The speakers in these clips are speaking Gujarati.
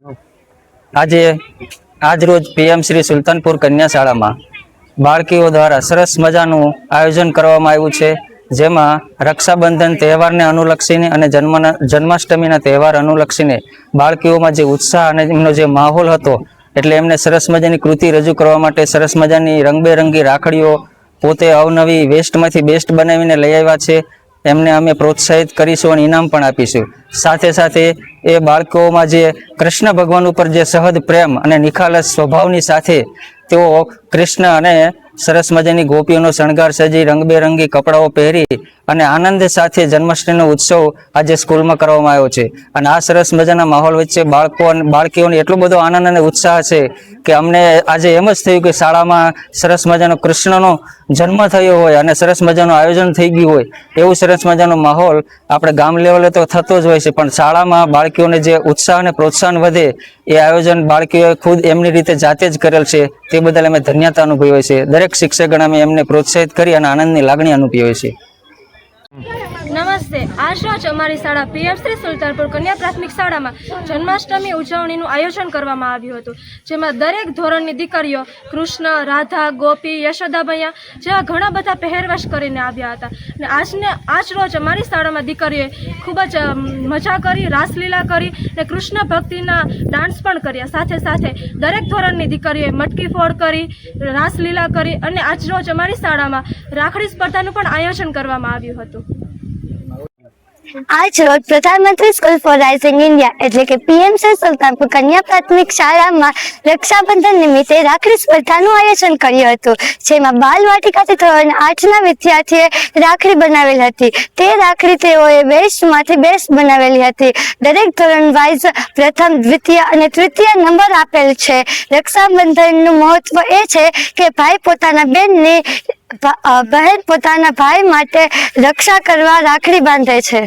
આજે રોજ પીએમ શ્રી સુલતાનપુર કન્યા શાળામાં બાળકીઓ દ્વારા સરસ મજાનું આયોજન કરવામાં આવ્યું છે, જેમાં રક્ષાબંધન તહેવારને અનુલક્ષીને અને જન્માષ્ટમીના તહેવાર અનુલક્ષીને બાળકીઓમાં જે ઉત્સાહ અને એમનો જે માહોલ હતો, એટલે એમને સરસ મજાની કૃતિ રજૂ કરવા માટે સરસ મજાની રંગબેરંગી રાખડીઓ પોતે અવનવી વેસ્ટમાંથી બેસ્ટ બનાવીને લઈ આવ્યા છે. એમને અમે પ્રોત્સાહિત કરીશું અને ઇનામ પણ આપીશું. સાથે સાથે એ બાળકોમાં જે કૃષ્ણ ભગવાન ઉપર જે સહજ પ્રેમ અને નિખાલસ સ્વભાવની સાથે તેઓ કૃષ્ણ અને સરસ મજાની ગોપીઓનો શણગાર સજી રંગબેરંગી કપડાઓ પહેરી અને આનંદ સાથે જન્માષ્ટમીનો ઉત્સવ આજે સ્કૂલમાં કરવામાં આવ્યો છે. અને આ સરસ મજાના માહોલ વચ્ચે બાળકીઓને એટલો બધો આનંદ અને ઉત્સાહ છે કે અમને આજે એમ જ થયું કે શાળામાં સરસ મજાનો કૃષ્ણનો જન્મ થયો હોય અને સરસ મજાનું આયોજન થઈ ગયું હોય, એવું સરસ મજાનો માહોલ આપણે ગામ લેવલે તો થતો જ હોય છે, પણ શાળામાં બાળકીઓને જે ઉત્સાહ અને પ્રોત્સાહન વધે એ આયોજન બાળકીઓએ ખુદ એમની રીતે જાતે જ કરેલ છે. તે બદલ અમે ધન્યતા અનુભવીએ છીએ. દરેક શિક્ષકગણ અમે એમને પ્રોત્સાહિત કરી અને આનંદની લાગણી અનુભવીએ છીએ. નમસ્તે. આજ રોજ અમારી શાળા પીએમ શ્રી સુલતાનપુર કન્યા પ્રાથમિક શાળામાં જન્માષ્ટમી ઉજવણીનું આયોજન કરવામાં આવ્યું હતું, જેમાં દરેક ધોરણની દીકરીઓ કૃષ્ણ, રાધા, ગોપી, યશોદામૈયા જેવા ઘણા બધા પહેરવેશ કરીને આવ્યા હતા. અને આજ રોજ અમારી શાળામાં દીકરીઓએ ખૂબ જ મજા કરી, રાસલીલા કરી અને કૃષ્ણ ભક્તિના ડાન્સ પણ કર્યા. સાથે સાથે દરેક ધોરણની દીકરીઓએ મટકી ફોડ કરી, રાસલીલા કરી અને આજ રોજ અમારી શાળામાં રાખડી સ્પર્ધાનું પણ આયોજન કરવામાં આવ્યું હતું. આજ રોજ પ્રધાનમંત્રી સ્કૂલ ફોર રાઇઝિંગ ઇન્ડિયા એટલે કે પીએમશ્રી સુલતાનપુર કન્યા પ્રાથમિક શાળામાં રક્ષાબંધન નિમિત્તે રાખડી સ્પર્ધાનું આયોજન કર્યું હતું, જેમાં બાલવાટિકાથી ધોરણ 8ના વિદ્યાર્થીએ રાખડી બનાવેલ હતી. તે રાખડી તેઓએ વેસ્ટમાંથી બેસ્ટ બનાવેલી હતી. દરેક ધોરણ વાઇઝ પ્રથમ, દ્વિતીય અને તૃતીય નંબર આપેલ છે. રક્ષાબંધનનું મહત્વ એ છે કે બહેન પોતાના ભાઈ માટે રક્ષા કરવા રાખડી બાંધે છે.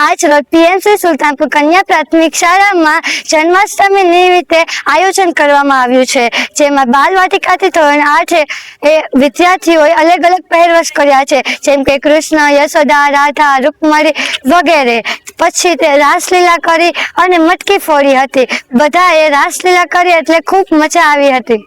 આજ રોજ પીએમશ્રી સુલતાનપુર કન્યા પ્રાથમિક શાળામાં જન્માષ્ટમી નિમિત્તે આયોજન કરવામાં આવ્યું છે, જેમાં બાલવાટિકાથી ધોરણ 8 વિદ્યાર્થીઓએ અલગ અલગ પહેરવેશ કર્યા છે, જેમ કે કૃષ્ણ, યશોદા, રાધા, રૂકમણી વગેરે. પછી તે રાસલીલા કરી અને મટકી ફોડી હતી. બધાએ રાસલીલા કરી એટલે ખૂબ મજા આવી હતી.